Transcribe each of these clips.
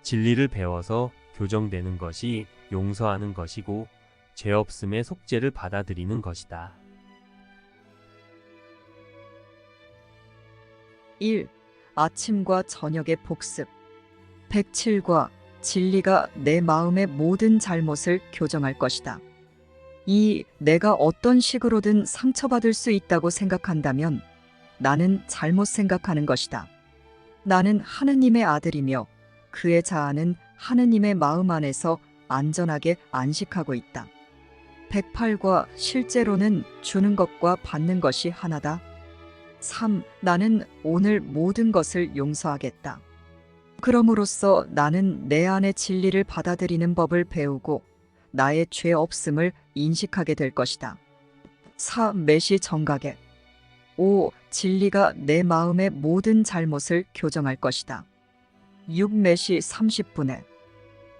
진리를 배워서 교정되는 것이 용서하는 것이고 죄 없음의 속죄를 받아들이는 것이다. 1. 아침과 저녁의 복습. 107과 진리가 내 마음의 모든 잘못을 교정할 것이다. 2. 내가 어떤 식으로든 상처받을 수 있다고 생각한다면 나는 잘못 생각하는 것이다. 나는 하느님의 아들이며 그의 자아는 하느님의 마음 안에서 안전하게 안식하고 있다. 108과 실제로는 주는 것과 받는 것이 하나다. 3. 나는 오늘 모든 것을 용서하겠다. 그럼으로써 나는 내 안의 진리를 받아들이는 법을 배우고 나의 죄 없음을 인식하게 될 것이다. 4. 매시 정각에. 5. 진리가 내 마음의 모든 잘못을 교정할 것이다. 6. 매시 30분에.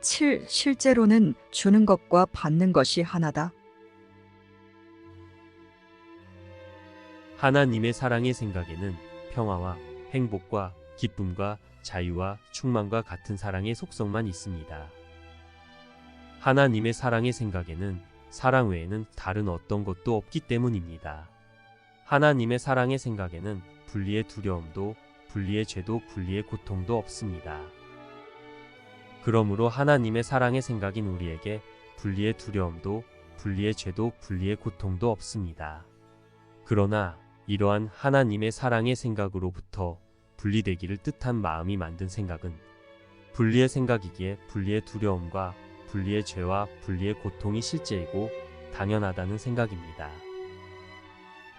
7. 실제로는 주는 것과 받는 것이 하나다. 하나님의 사랑의 생각에는 평화와 행복과 기쁨과 자유와 충만과 같은 사랑의 속성만 있습니다. 하나님의 사랑의 생각에는 사랑 외에는 다른 어떤 것도 없기 때문입니다. 하나님의 사랑의 생각에는 분리의 두려움도, 분리의 죄도, 분리의 고통도 없습니다. 그러므로 하나님의 사랑의 생각인 우리에게 분리의 두려움도, 분리의 죄도, 분리의 고통도 없습니다. 그러나 이러한 하나님의 사랑의 생각으로부터 분리되기를 뜻한 마음이 만든 생각은 분리의 생각이기에 분리의 두려움과 분리의 죄와 분리의 고통이 실제이고 당연하다는 생각입니다.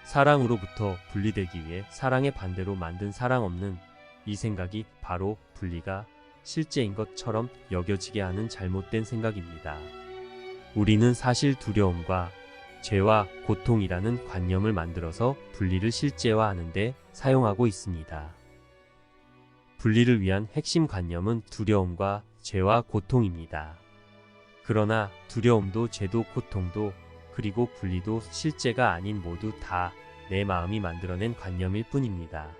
사랑으로부터 분리되기 위해 사랑의 반대로 만든 사랑 없는 이 생각이 바로 분리가 실제인 것처럼 여겨지게 하는 잘못된 생각입니다. 우리는 사실 두려움과 죄와 고통이라는 관념을 만들어서 분리를 실제화하는데 사용하고 있습니다. 분리를 위한 핵심 관념은 두려움과 죄와 고통입니다. 그러나 두려움도 죄도 고통도 그리고 분리도 실제가 아닌 모두 다 내 마음이 만들어낸 관념일 뿐입니다.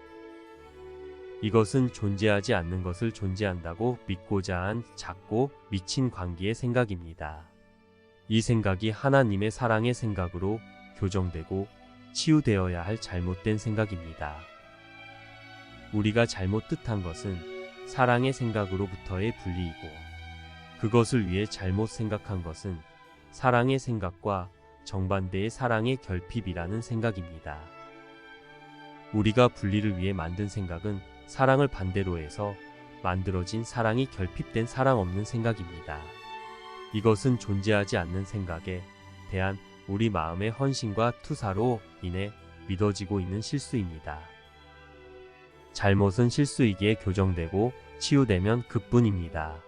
이것은 존재하지 않는 것을 존재한다고 믿고자 한 작고 미친 관계의 생각입니다. 이 생각이 하나님의 사랑의 생각으로 교정되고 치유되어야 할 잘못된 생각입니다. 우리가 잘못 뜻한 것은 사랑의 생각으로부터의 분리이고 그것을 위해 잘못 생각한 것은 사랑의 생각과 정반대의 사랑의 결핍이라는 생각입니다. 우리가 분리를 위해 만든 생각은 사랑을 반대로 해서 만들어진 사랑이 결핍된 사랑 없는 생각입니다. 이것은 존재하지 않는 생각에 대한 우리 마음의 헌신과 투사로 인해 믿어지고 있는 실수입니다. 잘못은 실수이기에 교정되고 치유되면 그뿐입니다.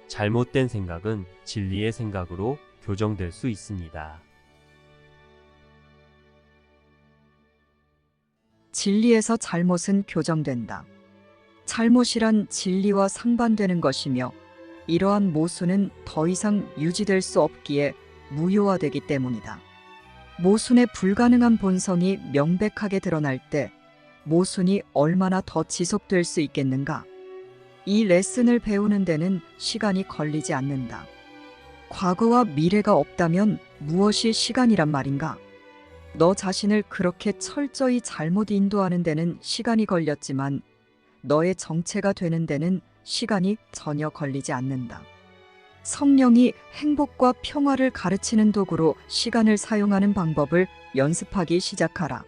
잘못된 생각은 진리의 생각으로 교정될 수 있습니다. 진리에서 잘못은 교정된다. 잘못이란 진리와 상반되는 것이며 이러한 모순은 더 이상 유지될 수 없기에 무효화되기 때문이다. 모순의 불가능한 본성이 명백하게 드러날 때 모순이 얼마나 더 지속될 수 있겠는가? 이 레슨을 배우는 데는 시간이 걸리지 않는다. 과거와 미래가 없다면 무엇이 시간이란 말인가? 너 자신을 그렇게 철저히 잘못 인도하는 데는 시간이 걸렸지만 너의 정체가 되는 데는 시간이 전혀 걸리지 않는다. 성령이 행복과 평화를 가르치는 도구로 시간을 사용하는 방법을 연습하기 시작하라.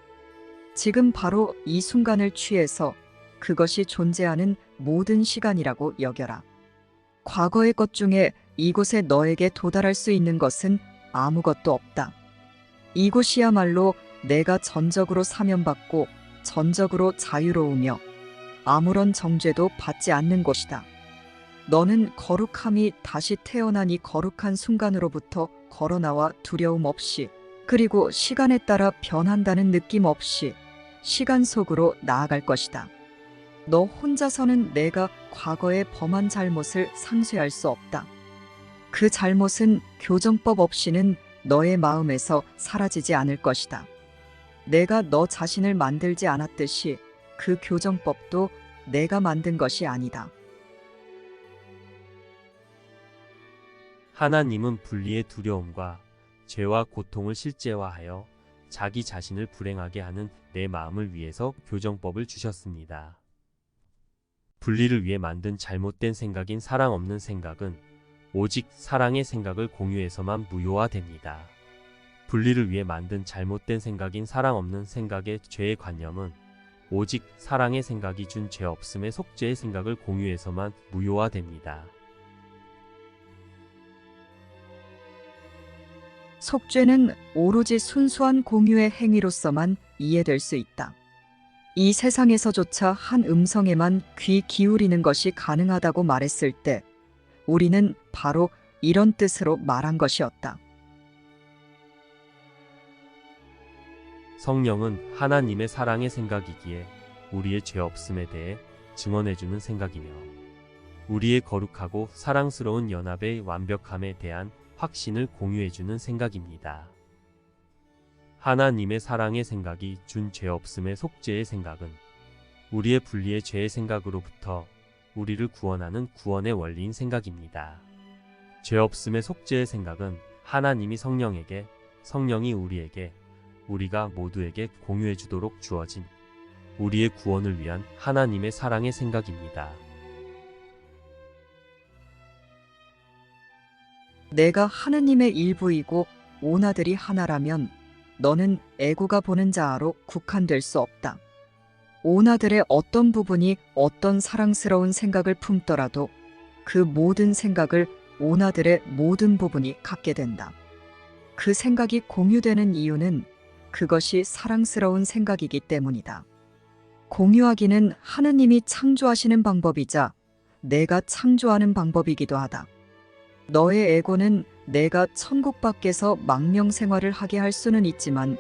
지금 바로 이 순간을 취해서 그것이 존재하는 모든 시간이라고 여겨라. 과거의 것 중에 이곳에 너에게 도달할 수 있는 것은 아무것도 없다. 이곳이야말로 내가 전적으로 사면받고 전적으로 자유로우며 아무런 정죄도 받지 않는 곳이다. 너는 거룩함이 다시 태어난 이 거룩한 순간으로부터 걸어나와 두려움 없이 그리고 시간에 따라 변한다는 느낌 없이 시간 속으로 나아갈 것이다. 너 혼자서는 내가 과거에 범한 잘못을 상쇄할 수 없다. 그 잘못은 교정법 없이는 너의 마음에서 사라지지 않을 것이다. 내가 너 자신을 만들지 않았듯이 그 교정법도 내가 만든 것이 아니다. 하나님은 분리의 두려움과 죄와 고통을 실제화하여 자기 자신을 불행하게 하는 내 마음을 위해서 교정법을 주셨습니다. 분리를 위해 만든 잘못된 생각인 사랑 없는 생각은 오직 사랑의 생각을 공유해서만 무효화됩니다. 분리를 위해 만든 잘못된 생각인 사랑 없는 생각의 죄의 관념은 오직 사랑의 생각이 준 죄 없음의 속죄의 생각을 공유해서만 무효화됩니다. 속죄는 오로지 순수한 공유의 행위로서만 이해될 수 있다. 이 세상에서조차 한 음성에만 귀 기울이는 것이 가능하다고 말했을 때 우리는 바로 이런 뜻으로 말한 것이었다. 성령은 하나님의 사랑의 생각이기에 우리의 죄 없음에 대해 증언해주는 생각이며 우리의 거룩하고 사랑스러운 연합의 완벽함에 대한 확신을 공유해주는 생각입니다. 하나님의 사랑의 생각이 준 죄 없음의 속죄의 생각은 우리의 분리의 죄의 생각으로부터 우리를 구원하는 구원의 원리인 생각입니다. 죄 없음의 속죄의 생각은 하나님이 성령에게, 성령이 우리에게, 우리가 모두에게 공유해 주도록 주어진 우리의 구원을 위한 하나님의 사랑의 생각입니다. 내가 하느님의 일부이고 오나들이 하나라면 너는 애고가 보는 자아로 국한될 수 없다. 오나들의 어떤 부분이 어떤 사랑스러운 생각을 품더라도 그 모든 생각을 오나들의 모든 부분이 갖게 된다. 그 생각이 공유되는 이유는 그것이 사랑스러운 생각이기 때문이다. 공유하기는 하느님이 창조하시는 방법이자 내가 창조하는 방법이기도 하다. 너의 에고는 내가 천국 밖에서 망명 생활을 하게 할 수는 있지만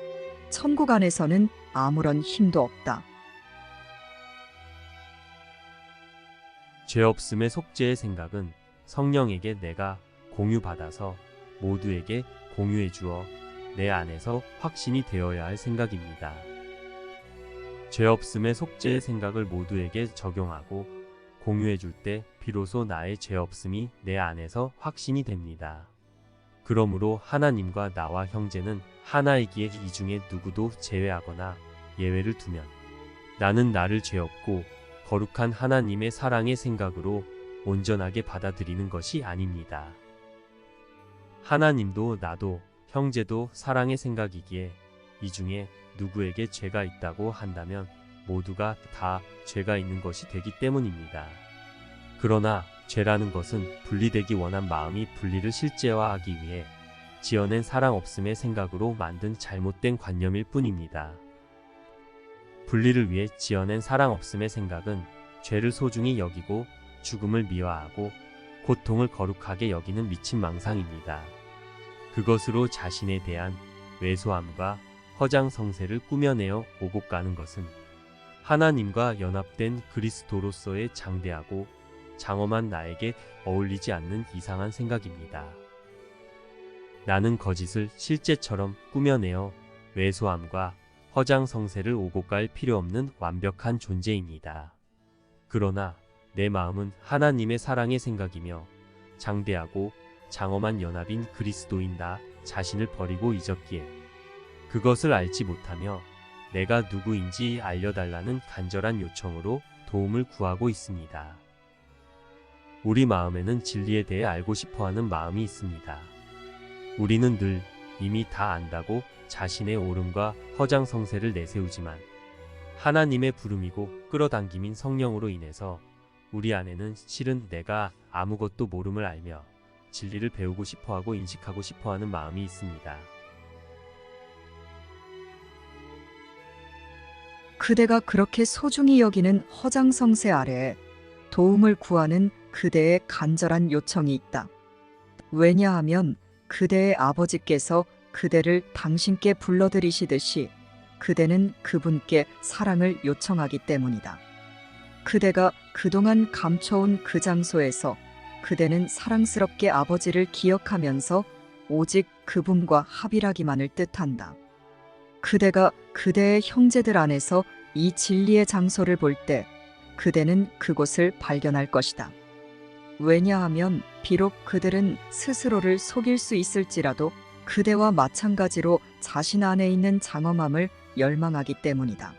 천국 안에서는 아무런 힘도 없다. 죄 없음의 속죄의 생각은 성령에게 내가 공유받아서 모두에게 공유해 주어 내 안에서 확신이 되어야 할 생각입니다. 죄 없음의 속죄의 생각을 모두에게 적용하고 공유해 줄 때 비로소 나의 죄 없음이 내 안에서 확신이 됩니다. 그러므로 하나님과 나와 형제는 하나이기에 이 중에 누구도 제외하거나 예외를 두면 나는 나를 죄 없고 거룩한 하나님의 사랑의 생각으로 온전하게 받아들이는 것이 아닙니다. 하나님도 나도 형제도 사랑의 생각이기에 이 중에 누구에게 죄가 있다고 한다면 모두가 다 죄가 있는 것이 되기 때문입니다. 그러나 죄라는 것은 분리되기 원한 마음이 분리를 실제화하기 위해 지어낸 사랑 없음의 생각으로 만든 잘못된 관념일 뿐입니다. 분리를 위해 지어낸 사랑 없음의 생각은 죄를 소중히 여기고 죽음을 미화하고 고통을 거룩하게 여기는 미친 망상입니다. 그것으로 자신에 대한 왜소함과 허장성세를 꾸며내어 오고 가는 것은 하나님과 연합된 그리스도로서의 장대하고 장엄한 나에게 어울리지 않는 이상한 생각입니다. 나는 거짓을 실제처럼 꾸며내어 왜소함과 허장성세를 오고 갈 필요 없는 완벽한 존재입니다. 그러나 내 마음은 하나님의 사랑의 생각이며 장대하고 장엄한 연합인 그리스도인 나 자신을 버리고 잊었기에 그것을 알지 못하며 내가 누구인지 알려달라는 간절한 요청으로 도움을 구하고 있습니다. 우리 마음에는 진리에 대해 알고 싶어하는 마음이 있습니다. 우리는 늘 이미 다 안다고 자신의 옳음과 허장성세를 내세우지만 하나님의 부름이고 끌어당김인 성령으로 인해서 우리 안에는 실은 내가 아무것도 모름을 알며 진리를 배우고 싶어하고 인식하고 싶어하는 마음이 있습니다. 그대가 그렇게 소중히 여기는 허장성세 아래에 도움을 구하는 그대의 간절한 요청이 있다. 왜냐하면 그대의 아버지께서 그대를 당신께 불러들이시듯이 그대는 그분께 사랑을 요청하기 때문이다. 그대가 그동안 감춰온 그 장소에서 그대는 사랑스럽게 아버지를 기억하면서 오직 그분과 합일하기만을 뜻한다. 그대가 그대의 형제들 안에서 이 진리의 장소를 볼 때 그대는 그곳을 발견할 것이다. 왜냐하면 비록 그들은 스스로를 속일 수 있을지라도 그대와 마찬가지로 자신 안에 있는 장엄함을 열망하기 때문이다.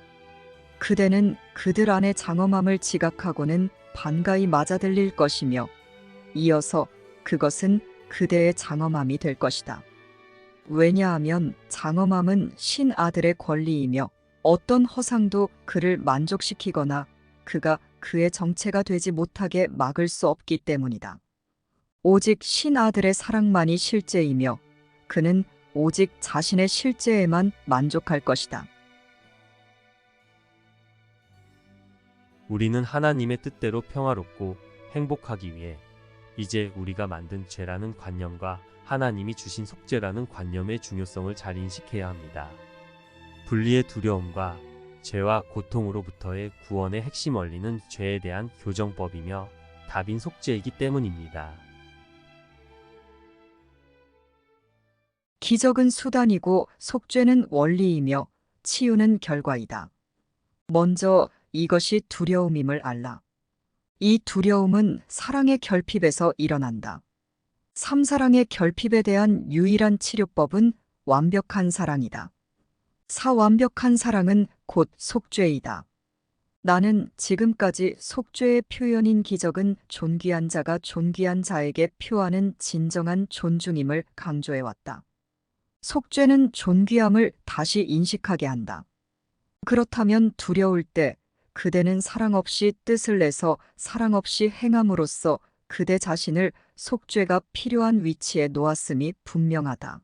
그대는 그들 안의 장엄함을 지각하고는 반가이 맞아들릴 것이며 이어서 그것은 그대의 장엄함이 될 것이다. 왜냐하면 장엄함은 신아들의 권리이며 어떤 허상도 그를 만족시키거나 그가 그의 정체가 되지 못하게 막을 수 없기 때문이다. 오직 신아들의 사랑만이 실제이며 그는 오직 자신의 실제에만 만족할 것이다. 우리는 하나님의 뜻대로 평화롭고 행복하기 위해 이제 우리가 만든 죄라는 관념과 하나님이 주신 속죄라는 관념의 중요성을 잘 인식해야 합니다. 분리의 두려움과 죄와 고통으로부터의 구원의 핵심 원리는 죄에 대한 교정법이며 답인 속죄이기 때문입니다. 기적은 수단이고 속죄는 원리이며 치유는 결과이다. 먼저 이것이 두려움임을 알라. 이 두려움은 사랑의 결핍에서 일어난다. 삼사랑의 결핍에 대한 유일한 치료법은 완벽한 사랑이다. 사완벽한 사랑은 곧 속죄이다. 나는 지금까지 속죄의 표현인 기적은 존귀한 자가 존귀한 자에게 표하는 진정한 존중임을 강조해왔다. 속죄는 존귀함을 다시 인식하게 한다. 그렇다면 두려울 때 그대는 사랑 없이 뜻을 내서 사랑 없이 행함으로써 그대 자신을 속죄가 필요한 위치에 놓았음이 분명하다.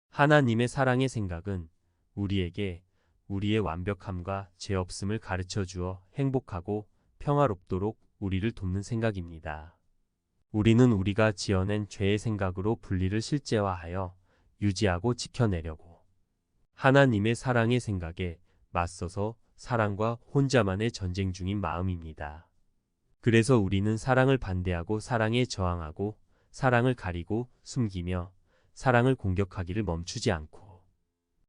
하나님의 사랑의 생각은 우리에게 우리의 완벽함과 죄 없음을 가르쳐 주어 행복하고 평화롭도록 우리를 돕는 생각입니다. 우리는 우리가 지어낸 죄의 생각으로 분리를 실제화하여 유지하고 지켜내려고 하나님의 사랑의 생각에 맞서서 사랑과 혼자만의 전쟁 중인 마음입니다. 그래서 우리는 사랑을 반대하고 사랑에 저항하고 사랑을 가리고 숨기며 사랑을 공격하기를 멈추지 않고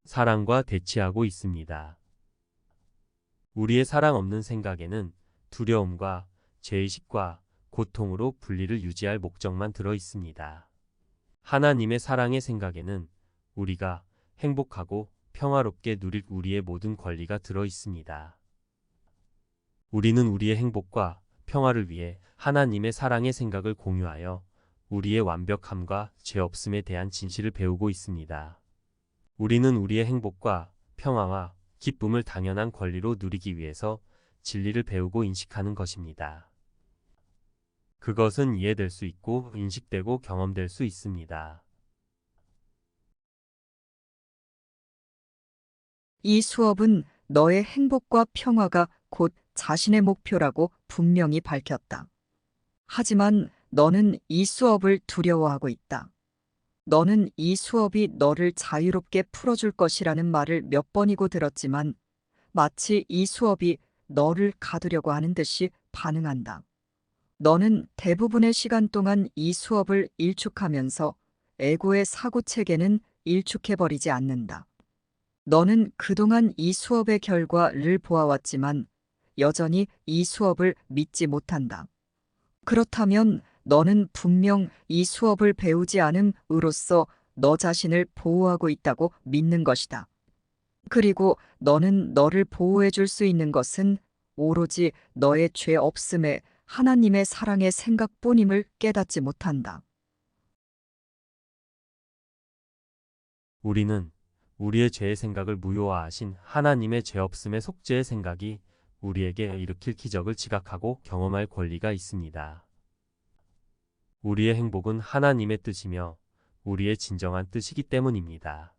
사랑과 대치하고 있습니다. 우리의 사랑 없는 생각에는 두려움과 죄의식과 고통으로 분리를 유지할 목적만 들어 있습니다. 하나님의 사랑의 생각에는 우리가 행복하고 평화롭게 누릴 우리의 모든 권리가 들어 있습니다. 우리는 우리의 행복과 평화를 위해 하나님의 사랑의 생각을 공유하여 우리의 완벽함과 죄 없음에 대한 진실을 배우고 있습니다. 우리는 우리의 행복과 평화와 기쁨을 당연한 권리로 누리기 위해서 진리를 배우고 인식하는 것입니다. 그것은 이해될 수 있고 인식되고 경험될 수 있습니다. 이 수업은 너의 행복과 평화가 곧 자신의 목표라고 분명히 밝혔다. 하지만 너는 이 수업을 두려워하고 있다. 너는 이 수업이 너를 자유롭게 풀어줄 것이라는 말을 몇 번이고 들었지만 마치 이 수업이 너를 가두려고 하는 듯이 반응한다. 너는 대부분의 시간 동안 이 수업을 일축하면서 에고의 사고체계는 일축해버리지 않는다. 너는 그동안 이 수업의 결과를 보아왔지만 여전히 이 수업을 믿지 못한다. 그렇다면 너는 분명 이 수업을 배우지 않음으로써 너 자신을 보호하고 있다고 믿는 것이다. 그리고 너는 너를 보호해 줄 수 있는 것은 오로지 너의 죄 없음에 하나님의 사랑의 생각뿐임을 깨닫지 못한다. 우리는 우리의 죄의 생각을 무효화하신 하나님의 죄 없음의 속죄의 생각이 우리에게 일으킬 기적을 지각하고 경험할 권리가 있습니다. 우리의 행복은 하나님의 뜻이며 우리의 진정한 뜻이기 때문입니다.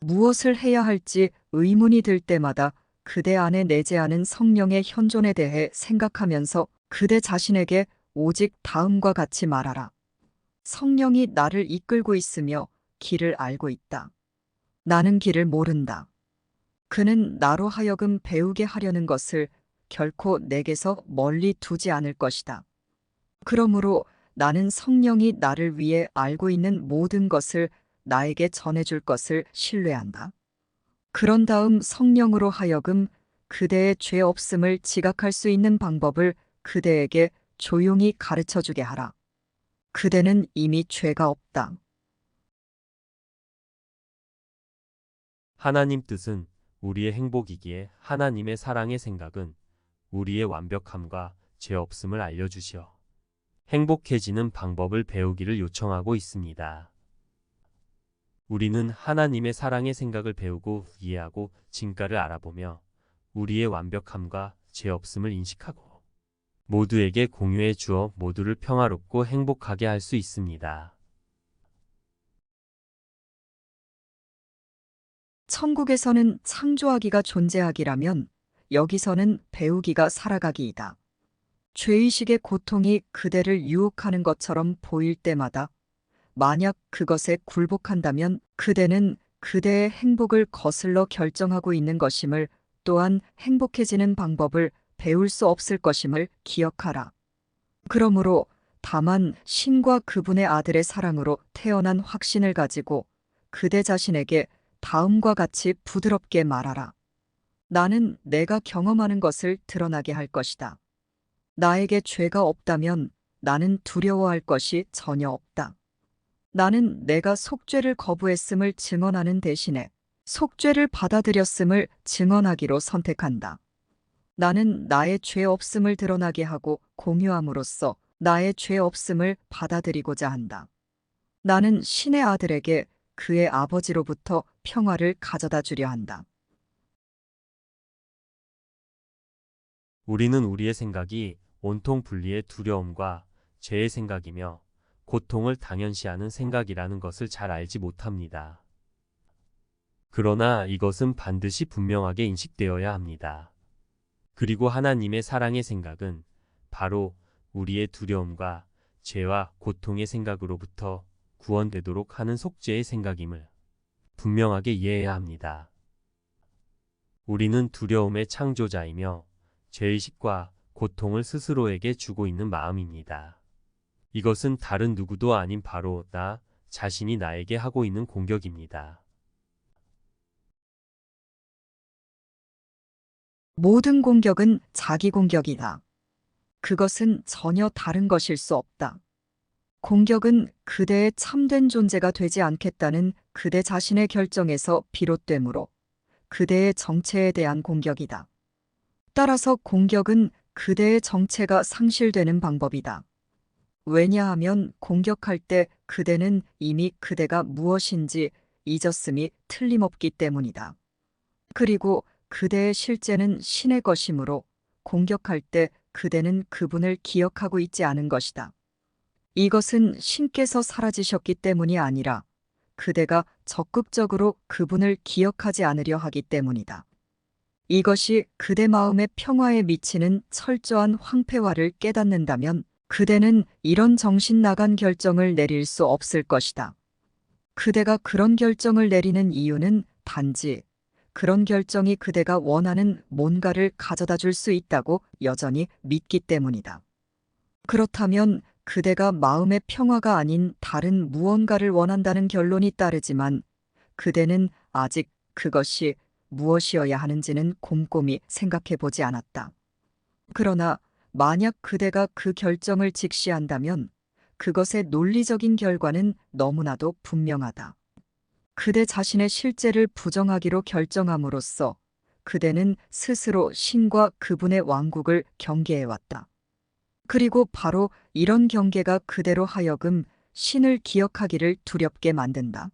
무엇을 해야 할지 의문이 들 때마다 그대 안에 내재하는 성령의 현존에 대해 생각하면서 그대 자신에게 오직 다음과 같이 말하라. 성령이 나를 이끌고 있으며 길을 알고 있다. 나는 길을 모른다. 그는 나로 하여금 배우게 하려는 것을 결코 내게서 멀리 두지 않을 것이다. 그러므로 나는 성령이 나를 위해 알고 있는 모든 것을 나에게 전해줄 것을 신뢰한다. 그런 다음 성령으로 하여금 그대의 죄 없음을 지각할 수 있는 방법을 그대에게 조용히 가르쳐 주게 하라. 그대는 이미 죄가 없다. 하나님 뜻은 우리의 행복이기에 하나님의 사랑의 생각은 우리의 완벽함과 죄 없음을 알려주시어 행복해지는 방법을 배우기를 요청하고 있습니다. 우리는 하나님의 사랑의 생각을 배우고 이해하고 진가를 알아보며 우리의 완벽함과 죄 없음을 인식하고 모두에게 공유해 주어 모두를 평화롭고 행복하게 할 수 있습니다. 천국에서는 창조하기가 존재하기라면 여기서는 배우기가 살아가기이다. 죄의식의 고통이 그대를 유혹하는 것처럼 보일 때마다 만약 그것에 굴복한다면 그대는 그대의 행복을 거슬러 결정하고 있는 것임을, 또한 행복해지는 방법을 배울 수 없을 것임을 기억하라. 그러므로 다만 신과 그분의 아들의 사랑으로 태어난 확신을 가지고 그대 자신에게 다음과 같이 부드럽게 말하라. 나는 내가 경험하는 것을 드러나게 할 것이다. 나에게 죄가 없다면 나는 두려워할 것이 전혀 없다. 나는 내가 속죄를 거부했음을 증언하는 대신에 속죄를 받아들였음을 증언하기로 선택한다. 나는 나의 죄 없음을 드러나게 하고 공유함으로써 나의 죄 없음을 받아들이고자 한다. 나는 신의 아들에게 그의 아버지로부터 평화를 가져다 주려 한다. 우리는 우리의 생각이 온통 분리의 두려움과 죄의 생각이며 고통을 당연시하는 생각이라는 것을 잘 알지 못합니다. 그러나 이것은 반드시 분명하게 인식되어야 합니다. 그리고 하나님의 사랑의 생각은 바로 우리의 두려움과 죄와 고통의 생각으로부터 구원되도록 하는 속죄의 생각임을 분명하게 이해해야 합니다. 우리는 두려움의 창조자이며 죄의식과 고통을 스스로에게 주고 있는 마음입니다. 이것은 다른 누구도 아닌 바로 나 자신이 나에게 하고 있는 공격입니다. 모든 공격은 자기 공격이다. 그것은 전혀 다른 것일 수 없다. 공격은 그대의 참된 존재가 되지 않겠다는 그대 자신의 결정에서 비롯되므로 그대의 정체에 대한 공격이다. 따라서 공격은 그대의 정체가 상실되는 방법이다. 왜냐하면 공격할 때 그대는 이미 그대가 무엇인지 잊었음이 틀림없기 때문이다. 그리고 그대의 실제는 신의 것이므로 공격할 때 그대는 그분을 기억하고 있지 않은 것이다. 이것은 신께서 사라지셨기 때문이 아니라 그대가 적극적으로 그분을 기억하지 않으려 하기 때문이다. 이것이 그대 마음의 평화에 미치는 철저한 황폐화를 깨닫는다면 그대는 이런 정신 나간 결정을 내릴 수 없을 것이다. 그대가 그런 결정을 내리는 이유는 단지 그런 결정이 그대가 원하는 뭔가를 가져다 줄 수 있다고 여전히 믿기 때문이다. 그렇다면 그대가 마음의 평화가 아닌 다른 무언가를 원한다는 결론이 따르지만 그대는 아직 그것이 무엇이어야 하는지는 곰곰이 생각해 보지 않았다. 그러나 만약 그대가 그 결정을 직시한다면 그것의 논리적인 결과는 너무나도 분명하다. 그대 자신의 실제를 부정하기로 결정함으로써 그대는 스스로 신과 그분의 왕국을 경계해왔다. 그리고 바로 이런 경계가 그대로 하여금 신을 기억하기를 두렵게 만든다.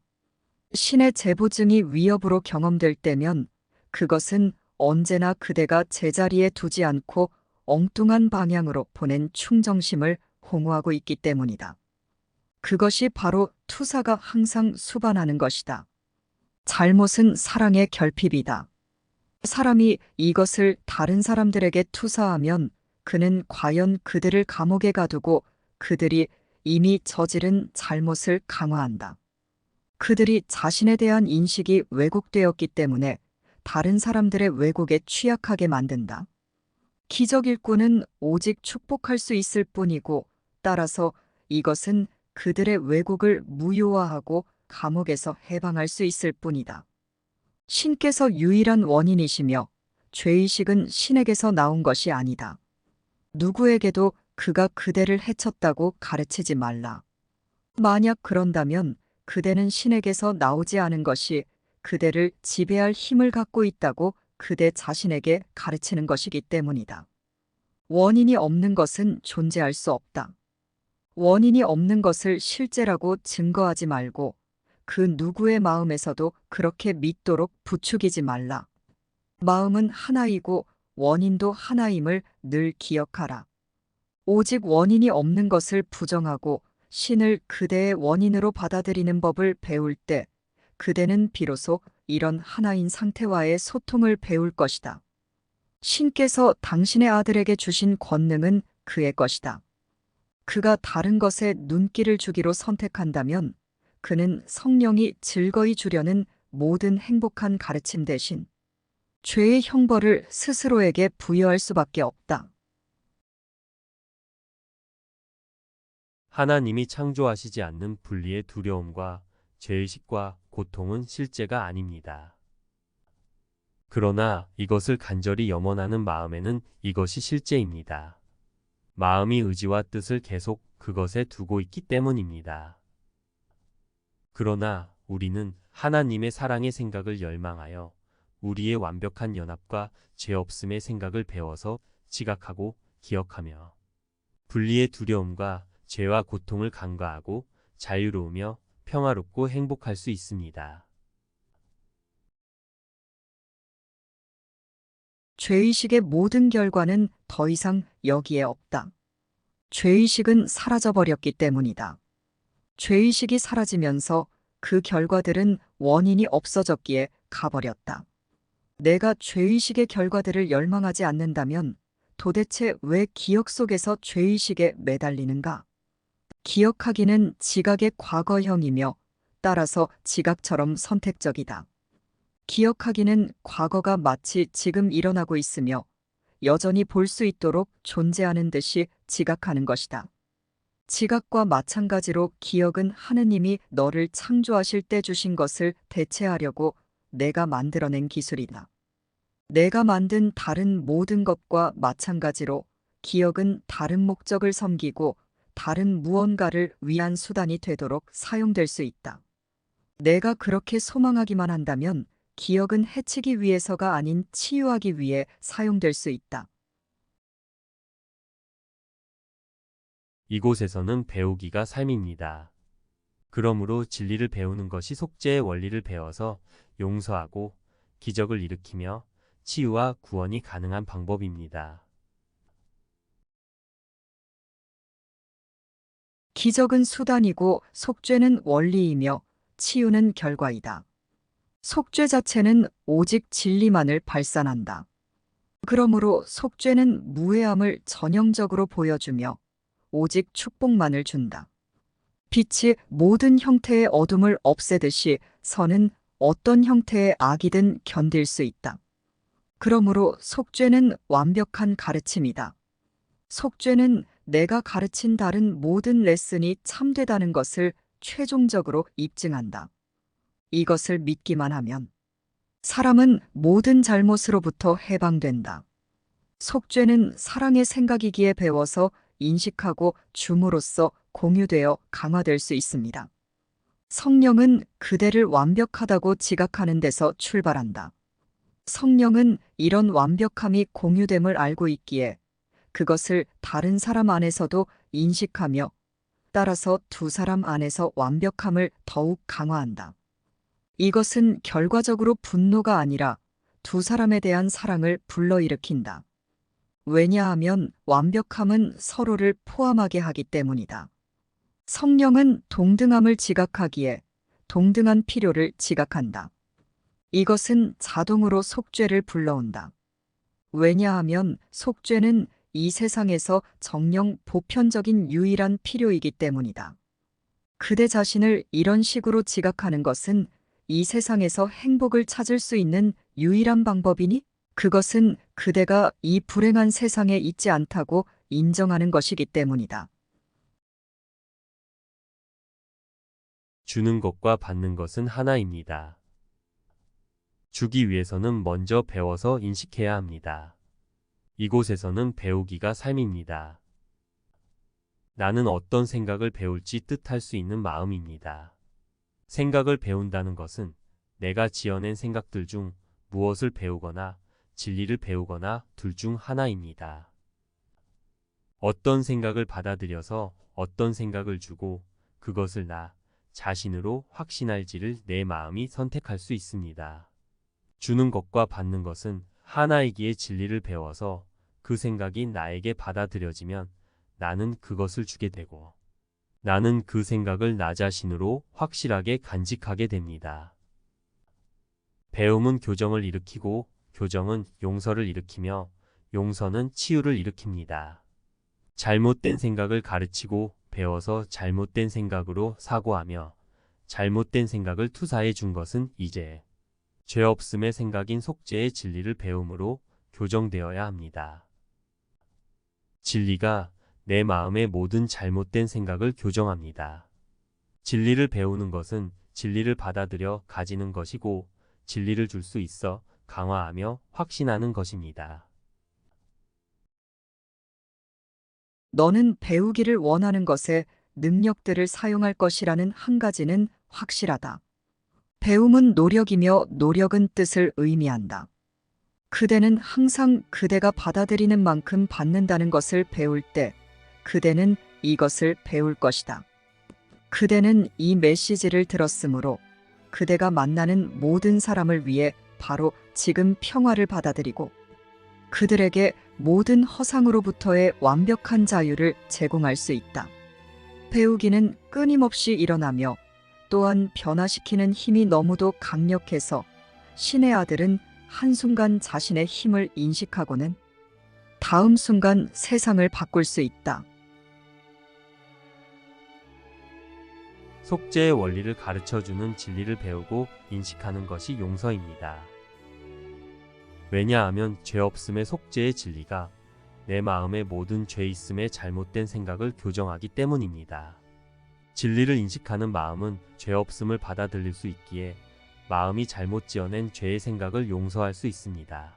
신의 재보증이 위협으로 경험될 때면 그것은 언제나 그대가 제자리에 두지 않고 엉뚱한 방향으로 보낸 충정심을 홍보하고 있기 때문이다. 그것이 바로 투사가 항상 수반하는 것이다. 잘못은 사랑의 결핍이다. 사람이 이것을 다른 사람들에게 투사하면 그는 과연 그들을 감옥에 가두고 그들이 이미 저지른 잘못을 강화한다. 그들이 자신에 대한 인식이 왜곡되었기 때문에 다른 사람들의 왜곡에 취약하게 만든다. 기적 일꾼은 오직 축복할 수 있을 뿐이고, 따라서 이것은 그들의 왜곡을 무효화하고 감옥에서 해방할 수 있을 뿐이다. 신께서 유일한 원인이시며 죄의식은 신에게서 나온 것이 아니다. 누구에게도 그가 그대를 해쳤다고 가르치지 말라. 만약 그런다면 그대는 신에게서 나오지 않은 것이 그대를 지배할 힘을 갖고 있다고 그대 자신에게 가르치는 것이기 때문이다. 원인이 없는 것은 존재할 수 없다. 원인이 없는 것을 실제라고 증거하지 말고 그 누구의 마음에서도 그렇게 믿도록 부추기지 말라. 마음은 하나이고 원인도 하나임을 늘 기억하라. 오직 원인이 없는 것을 부정하고 신을 그대의 원인으로 받아들이는 법을 배울 때 그대는 비로소 이런 하나인 상태와의 소통을 배울 것이다. 신께서 당신의 아들에게 주신 권능은 그의 것이다. 그가 다른 것에 눈길을 주기로 선택한다면 그는 성령이 즐거이 주려는 모든 행복한 가르침 대신 죄의 형벌을 스스로에게 부여할 수밖에 없다. 하나님이 창조하시지 않는 분리의 두려움과 죄의식과 고통은 실제가 아닙니다. 그러나 이것을 간절히 염원하는 마음에는 이것이 실제입니다. 마음이 의지와 뜻을 계속 그것에 두고 있기 때문입니다. 그러나 우리는 하나님의 사랑의 생각을 열망하여 우리의 완벽한 연합과 죄 없음의 생각을 배워서 지각하고 기억하며 분리의 두려움과 죄와 고통을 간과하고 자유로우며 평화롭고 행복할 수 있습니다. 죄의식의 모든 결과는 더 이상 여기에 없다. 죄의식은 사라져버렸기 때문이다. 죄의식이 사라지면서 그 결과들은 원인이 없어졌기에 가버렸다. 내가 죄의식의 결과들을 열망하지 않는다면 도대체 왜 기억 속에서 죄의식에 매달리는가? 기억하기는 지각의 과거형이며 따라서 지각처럼 선택적이다. 기억하기는 과거가 마치 지금 일어나고 있으며 여전히 볼 수 있도록 존재하는 듯이 지각하는 것이다. 지각과 마찬가지로 기억은 하느님이 너를 창조하실 때 주신 것을 대체하려고 내가 만들어낸 기술이다. 내가 만든 다른 모든 것과 마찬가지로 기억은 다른 목적을 섬기고 다른 무언가를 위한 수단이 되도록 사용될 수 있다. 내가 그렇게 소망하기만 한다면 기억은 해치기 위해서가 아닌 치유하기 위해 사용될 수 있다. 이곳에서는 배우기가 삶입니다. 그러므로 진리를 배우는 것이 속죄의 원리를 배워서 용서하고 기적을 일으키며 치유와 구원이 가능한 방법입니다. 기적은 수단이고 속죄는 원리이며 치유는 결과이다. 속죄 자체는 오직 진리만을 발산한다. 그러므로 속죄는 무해함을 전형적으로 보여주며 오직 축복만을 준다. 빛이 모든 형태의 어둠을 없애듯이 선은 어떤 형태의 악이든 견딜 수 있다. 그러므로 속죄는 완벽한 가르침이다. 속죄는 내가 가르친 다른 모든 레슨이 참되다는 것을 최종적으로 입증한다. 이것을 믿기만 하면 사람은 모든 잘못으로부터 해방된다. 속죄는 사랑의 생각이기에 배워서 인식하고 줌으로써 공유되어 강화될 수 있습니다. 성령은 그대를 완벽하다고 지각하는 데서 출발한다. 성령은 이런 완벽함이 공유됨을 알고 있기에 그것을 다른 사람 안에서도 인식하며 따라서 두 사람 안에서 완벽함을 더욱 강화한다. 이것은 결과적으로 분노가 아니라 두 사람에 대한 사랑을 불러일으킨다. 왜냐하면 완벽함은 서로를 포함하게 하기 때문이다. 성령은 동등함을 지각하기에 동등한 필요를 지각한다. 이것은 자동으로 속죄를 불러온다. 왜냐하면 속죄는 이 세상에서 정령 보편적인 유일한 필요이기 때문이다. 그대 자신을 이런 식으로 지각하는 것은 이 세상에서 행복을 찾을 수 있는 유일한 방법이니 그것은 그대가 이 불행한 세상에 있지 않다고 인정하는 것이기 때문이다. 주는 것과 받는 것은 하나입니다. 주기 위해서는 먼저 배워서 인식해야 합니다. 이곳에서는 배우기가 삶입니다. 나는 어떤 생각을 배울지 뜻할 수 있는 마음입니다. 생각을 배운다는 것은 내가 지어낸 생각들 중 무엇을 배우거나 진리를 배우거나 둘 중 하나입니다. 어떤 생각을 받아들여서 어떤 생각을 주고 그것을 나 자신으로 확신할지를 내 마음이 선택할 수 있습니다. 주는 것과 받는 것은 하나이기에 진리를 배워서 그 생각이 나에게 받아들여지면 나는 그것을 주게 되고 나는 그 생각을 나 자신으로 확실하게 간직하게 됩니다. 배움은 교정을 일으키고 교정은 용서를 일으키며 용서는 치유를 일으킵니다. 잘못된 생각을 가르치고 배워서 잘못된 생각으로 사고하며 잘못된 생각을 투사해 준 것은 이제 죄 없음의 생각인 속죄의 진리를 배움으로 교정되어야 합니다. 진리가 내 마음의 모든 잘못된 생각을 교정합니다. 진리를 배우는 것은 진리를 받아들여 가지는 것이고 진리를 줄 수 있어 강화하며 확신하는 것입니다. 너는 배우기를 원하는 것에 능력들을 사용할 것이라는 한 가지는 확실하다. 배움은 노력이며 노력은 뜻을 의미한다. 그대는 항상 그대가 받아들이는 만큼 받는다는 것을 배울 때 그대는 이것을 배울 것이다. 그대는 이 메시지를 들었으므로 그대가 만나는 모든 사람을 위해 바로 지금 평화를 받아들이고 그들에게 모든 허상으로부터의 완벽한 자유를 제공할 수 있다. 배우기는 끊임없이 일어나며 또한 변화시키는 힘이 너무도 강력해서 신의 아들은 한순간 자신의 힘을 인식하고는 다음 순간 세상을 바꿀 수 있다. 속죄의 원리를 가르쳐주는 진리를 배우고 인식하는 것이 용서입니다. 왜냐하면 죄 없음의 속죄의 진리가 내 마음의 모든 죄 있음의 잘못된 생각을 교정하기 때문입니다. 진리를 인식하는 마음은 죄 없음을 받아들일 수 있기에 마음이 잘못 지어낸 죄의 생각을 용서할 수 있습니다.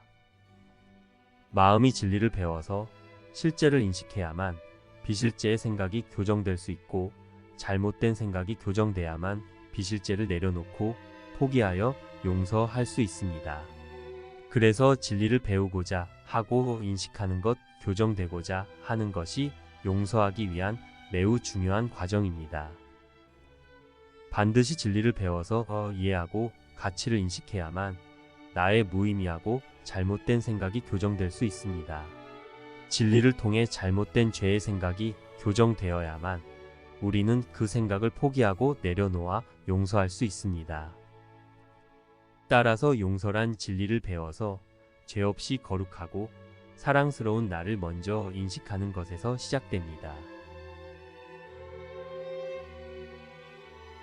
마음이 진리를 배워서 실제를 인식해야만 비실제의 생각이 교정될 수 있고 잘못된 생각이 교정돼야만 비실제를 내려놓고 포기하여 용서할 수 있습니다. 그래서 진리를 배우고자 하고 인식하는 것, 교정되고자 하는 것이 용서하기 위한 매우 중요한 과정입니다. 반드시 진리를 배워서 이해하고 가치를 인식해야만 나의 무의미하고 잘못된 생각이 교정될 수 있습니다. 진리를 통해 잘못된 죄의 생각이 교정되어야만 우리는 그 생각을 포기하고 내려놓아 용서할 수 있습니다. 따라서 용서란 진리를 배워서 죄 없이 거룩하고 사랑스러운 나를 먼저 인식하는 것에서 시작됩니다.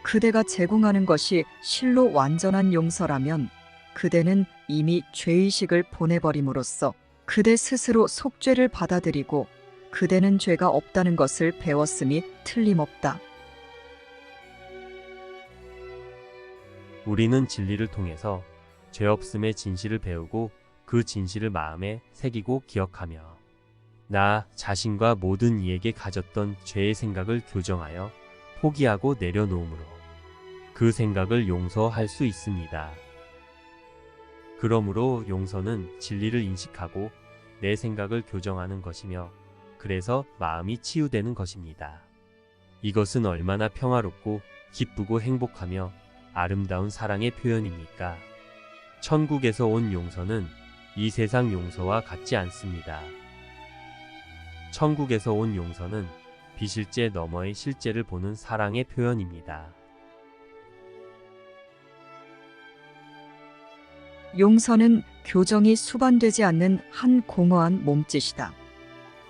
그대가 제공하는 것이 실로 완전한 용서라면 그대는 이미 죄의식을 보내버림으로써 그대 스스로 속죄를 받아들이고 그대는 죄가 없다는 것을 배웠음이 틀림없다. 우리는 진리를 통해서 죄 없음의 진실을 배우고 그 진실을 마음에 새기고 기억하며 나 자신과 모든 이에게 가졌던 죄의 생각을 교정하여 포기하고 내려놓음으로 그 생각을 용서할 수 있습니다. 그러므로 용서는 진리를 인식하고 내 생각을 교정하는 것이며 그래서 마음이 치유되는 것입니다. 이것은 얼마나 평화롭고 기쁘고 행복하며 아름다운 사랑의 표현입니까? 천국에서 온 용서는 이 세상 용서와 같지 않습니다. 천국에서 온 용서는 비실제 너머의 실제를 보는 사랑의 표현입니다. 용서는 교정이 수반되지 않는 한 공허한 몸짓이다.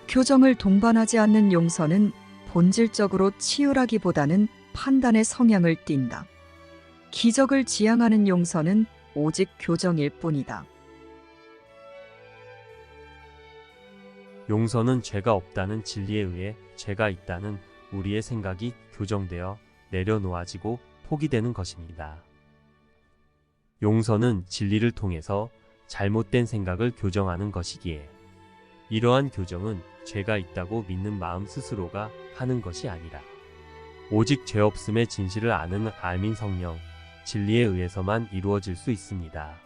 교정을 동반하지 않는 용서는 본질적으로 치유라기보다는 판단의 성향을 띈다. 기적을 지향하는 용서는 오직 교정일 뿐이다. 용서는 죄가 없다는 진리에 의해 죄가 있다는 우리의 생각이 교정되어 내려놓아지고 포기되는 것입니다. 용서는 진리를 통해서 잘못된 생각을 교정하는 것이기에 이러한 교정은 죄가 있다고 믿는 마음 스스로가 하는 것이 아니라 오직 죄 없음의 진실을 아는 알민 성령, 진리에 의해서만 이루어질 수 있습니다.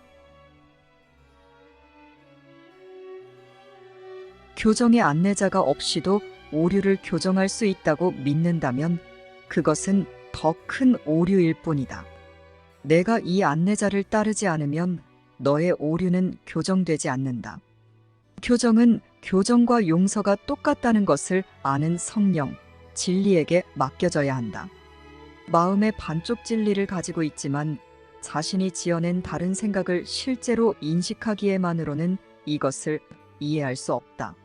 교정의 안내자가 없이도 오류를 교정할 수 있다고 믿는다면 그것은 더 큰 오류일 뿐이다. 내가 이 안내자를 따르지 않으면 너의 오류는 교정되지 않는다. 교정은 교정과 용서가 똑같다는 것을 아는 성령, 진리에게 맡겨져야 한다. 마음의 반쪽 진리를 가지고 있지만 자신이 지어낸 다른 생각을 실제로 인식하기에만으로는 이것을 이해할 수 없다.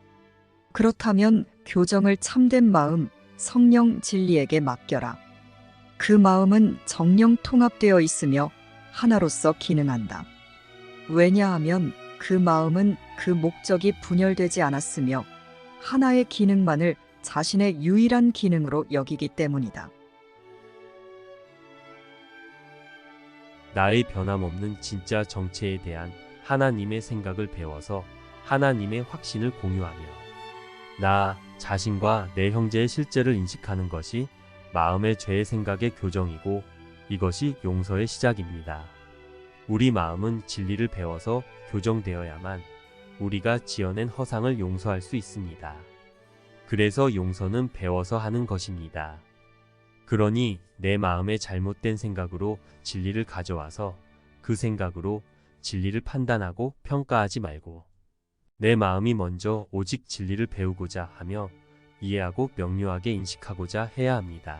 그렇다면 교정을 참된 마음, 성령 진리에게 맡겨라. 그 마음은 정령 통합되어 있으며 하나로서 기능한다. 왜냐하면 그 마음은 그 목적이 분열되지 않았으며 하나의 기능만을 자신의 유일한 기능으로 여기기 때문이다. 나의 변함없는 진짜 정체에 대한 하나님의 생각을 배워서 하나님의 확신을 공유하며 나 자신과 내 형제의 실제를 인식하는 것이 마음의 죄의 생각의 교정이고 이것이 용서의 시작입니다. 우리 마음은 진리를 배워서 교정되어야만 우리가 지어낸 허상을 용서할 수 있습니다. 그래서 용서는 배워서 하는 것입니다. 그러니 내 마음의 잘못된 생각으로 진리를 가져와서 그 생각으로 진리를 판단하고 평가하지 말고 내 마음이 먼저 오직 진리를 배우고자 하며 이해하고 명료하게 인식하고자 해야 합니다.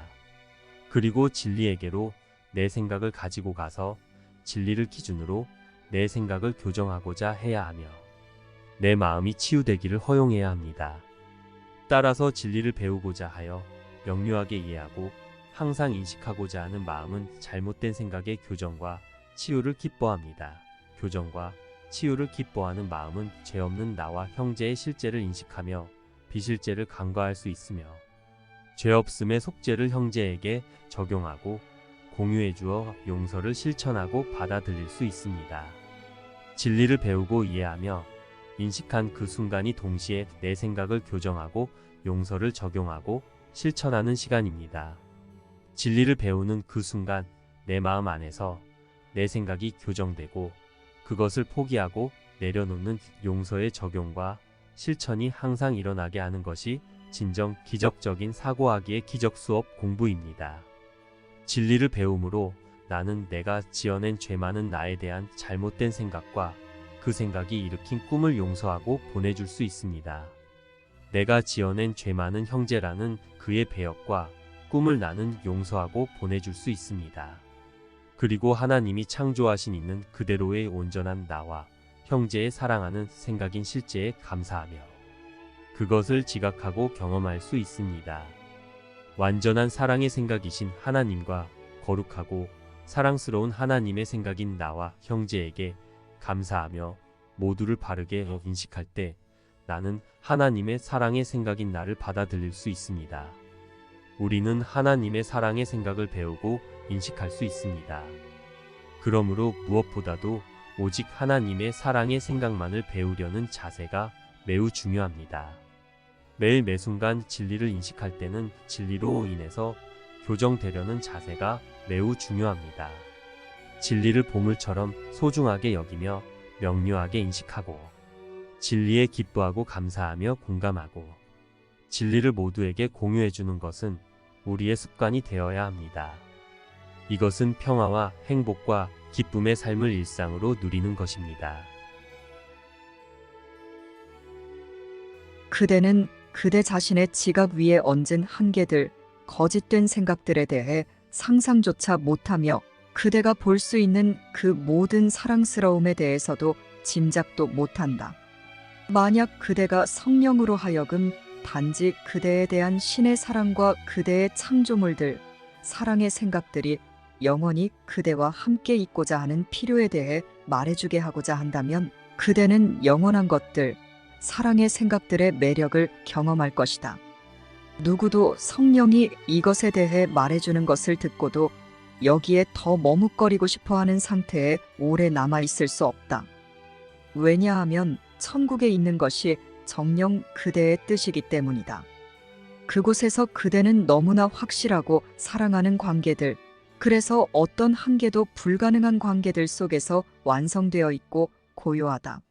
그리고 진리에게로 내 생각을 가지고 가서 진리를 기준으로 내 생각을 교정하고자 해야 하며 내 마음이 치유되기를 허용해야 합니다. 따라서 진리를 배우고자 하여 명료하게 이해하고 항상 인식하고자 하는 마음은 잘못된 생각의 교정과 치유를 기뻐합니다. 교정과 치유를 기뻐하는 마음은 죄 없는 나와 형제의 실제를 인식하며 비실제를 간과할 수 있으며 죄 없음의 속죄를 형제에게 적용하고 공유해 주어 용서를 실천하고 받아들일 수 있습니다. 진리를 배우고 이해하며 인식한 그 순간이 동시에 내 생각을 교정하고 용서를 적용하고 실천하는 시간입니다. 진리를 배우는 그 순간 내 마음 안에서 내 생각이 교정되고 그것을 포기하고 내려놓는 용서의 적용과 실천이 항상 일어나게 하는 것이 진정 기적적인 사고하기의 기적 수업 공부입니다. 진리를 배움으로 나는 내가 지어낸 죄 많은 나에 대한 잘못된 생각과 그 생각이 일으킨 꿈을 용서하고 보내줄 수 있습니다. 내가 지어낸 죄 많은 형제라는 그의 배역과 꿈을 나는 용서하고 보내줄 수 있습니다. 그리고 하나님이 창조하신 있는 그대로의 온전한 나와 형제의 사랑하는 생각인 실제에 감사하며 그것을 지각하고 경험할 수 있습니다. 완전한 사랑의 생각이신 하나님과 거룩하고 사랑스러운 하나님의 생각인 나와 형제에게 감사하며 모두를 바르게 인식할 때 나는 하나님의 사랑의 생각인 나를 받아들일 수 있습니다. 우리는 하나님의 사랑의 생각을 배우고 인식할 수 있습니다. 그러므로 무엇보다도 오직 하나님의 사랑의 생각만을 배우려는 자세가 매우 중요합니다. 매일 매순간 진리를 인식할 때는 진리로 인해서 교정되려는 자세가 매우 중요합니다. 진리를 보물처럼 소중하게 여기며 명료하게 인식하고 진리에 기뻐하고 감사하며 공감하고 진리를 모두에게 공유해 주는 것은 우리의 습관이 되어야 합니다. 이것은 평화와 행복과 기쁨의 삶을 일상으로 누리는 것입니다. 그대는 그대 자신의 지갑 위에 얹은 한계들, 거짓된 생각들에 대해 상상조차 못하며 그대가 볼 수 있는 그 모든 사랑스러움에 대해서도 짐작도 못한다. 만약 그대가 성령으로 하여금 단지 그대에 대한 신의 사랑과 그대의 창조물들, 사랑의 생각들이 영원히 그대와 함께 있고자 하는 필요에 대해 말해주게 하고자 한다면 그대는 영원한 것들, 사랑의 생각들의 매력을 경험할 것이다. 누구도 성령이 이것에 대해 말해주는 것을 듣고도 여기에 더 머뭇거리고 싶어 하는 상태에 오래 남아 있을 수 없다. 왜냐하면 천국에 있는 것이 정녕 그대의 뜻이기 때문이다. 그곳에서 그대는 너무나 확실하고 사랑하는 관계들, 그래서 어떤 한계도 불가능한 관계들 속에서 완성되어 있고 고요하다.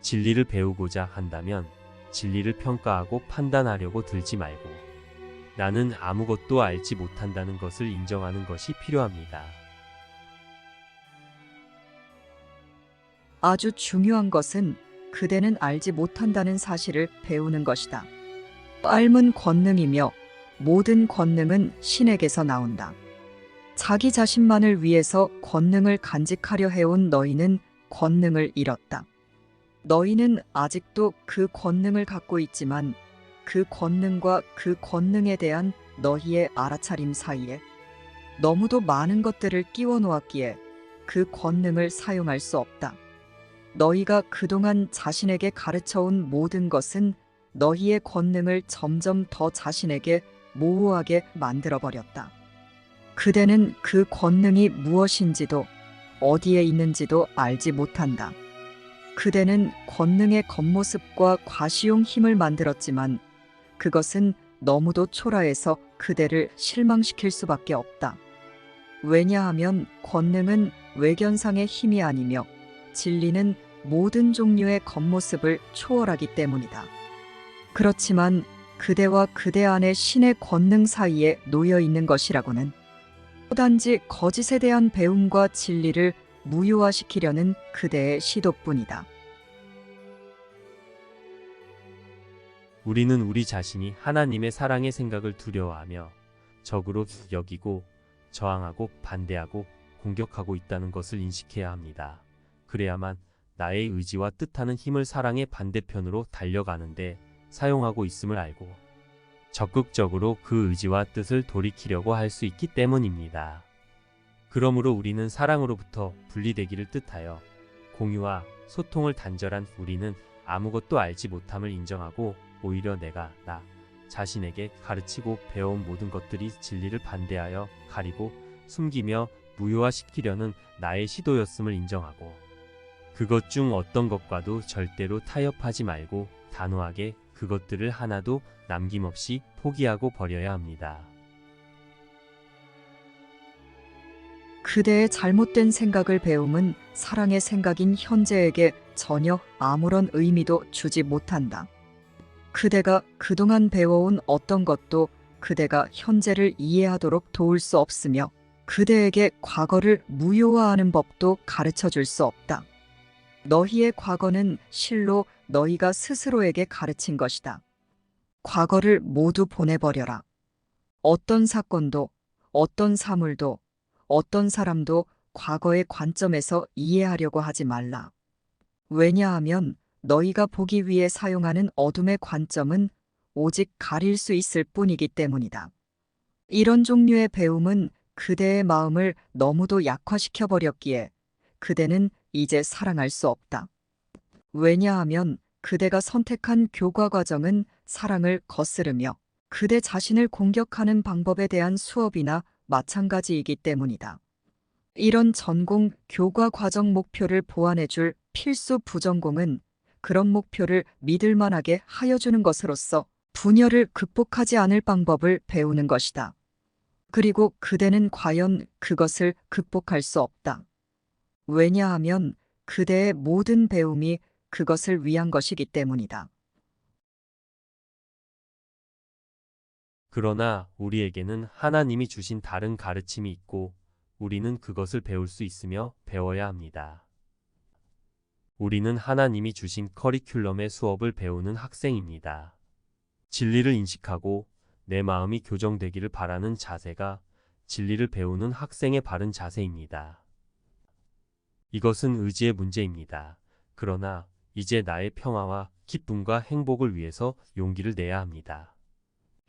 진리를 배우고자 한다면 진리를 평가하고 판단하려고 들지 말고 나는 아무것도 알지 못한다는 것을 인정하는 것이 필요합니다. 아주 중요한 것은 그대는 알지 못한다는 사실을 배우는 것이다. 삶은 권능이며 모든 권능은 신에게서 나온다. 자기 자신만을 위해서 권능을 간직하려 해온 너희는 권능을 잃었다. 너희는 아직도 그 권능을 갖고 있지만 그 권능과 그 권능에 대한 너희의 알아차림 사이에 너무도 많은 것들을 끼워 놓았기에 그 권능을 사용할 수 없다. 너희가 그동안 자신에게 가르쳐온 모든 것은 너희의 권능을 점점 더 자신에게 모호하게 만들어버렸다. 그대는 그 권능이 무엇인지도 어디에 있는지도 알지 못한다. 그대는 권능의 겉모습과 과시용 힘을 만들었지만 그것은 너무도 초라해서 그대를 실망시킬 수밖에 없다. 왜냐하면 권능은 외견상의 힘이 아니며 진리는 모든 종류의 겉모습을 초월하기 때문이다. 그렇지만 그대와 그대 안의 신의 권능 사이에 놓여 있는 것이라고는 단지 거짓에 대한 배움과 진리를 무효화시키려는 그대의 시도뿐이다. 우리는 우리 자신이 하나님의 사랑의 생각을 두려워하며 적으로 여기고 저항하고 반대하고 공격하고 있다는 것을 인식해야 합니다. 그래야만 나의 의지와 뜻하는 힘을 사랑의 반대편으로 달려가는데 사용하고 있음을 알고 적극적으로 그 의지와 뜻을 돌이키려고 할 수 있기 때문입니다. 그러므로 우리는 사랑으로부터 분리되기를 뜻하여 공유와 소통을 단절한 우리는 아무것도 알지 못함을 인정하고 오히려 내가 나 자신에게 가르치고 배워온 모든 것들이 진리를 반대하여 가리고 숨기며 무효화시키려는 나의 시도였음을 인정하고 그것 중 어떤 것과도 절대로 타협하지 말고 단호하게 그것들을 하나도 남김없이 포기하고 버려야 합니다. 그대의 잘못된 생각을 배움은 사랑의 생각인 현재에게 전혀 아무런 의미도 주지 못한다. 그대가 그동안 배워온 어떤 것도 그대가 현재를 이해하도록 도울 수 없으며 그대에게 과거를 무효화하는 법도 가르쳐 줄 수 없다. 너희의 과거는 실로 너희가 스스로에게 가르친 것이다. 과거를 모두 보내버려라. 어떤 사건도, 어떤 사물도, 어떤 사람도 과거의 관점에서 이해하려고 하지 말라. 왜냐하면 너희가 보기 위해 사용하는 어둠의 관점은 오직 가릴 수 있을 뿐이기 때문이다. 이런 종류의 배움은 그대의 마음을 너무도 약화시켜 버렸기에 그대는 이제 사랑할 수 없다. 왜냐하면 그대가 선택한 교과 과정은 사랑을 거스르며 그대 자신을 공격하는 방법에 대한 수업이나 마찬가지이기 때문이다. 이런 전공 교과 과정 목표를 보완해줄 필수 부전공은 그런 목표를 믿을만하게 하여주는 것으로서 분열을 극복하지 않을 방법을 배우는 것이다. 그리고 그대는 과연 그것을 극복할 수 없다. 왜냐하면 그대의 모든 배움이 그것을 위한 것이기 때문이다. 그러나 우리에게는 하나님이 주신 다른 가르침이 있고 우리는 그것을 배울 수 있으며 배워야 합니다. 우리는 하나님이 주신 커리큘럼의 수업을 배우는 학생입니다. 진리를 인식하고 내 마음이 교정되기를 바라는 자세가 진리를 배우는 학생의 바른 자세입니다. 이것은 의지의 문제입니다. 그러나 이제 나의 평화와 기쁨과 행복을 위해서 용기를 내야 합니다.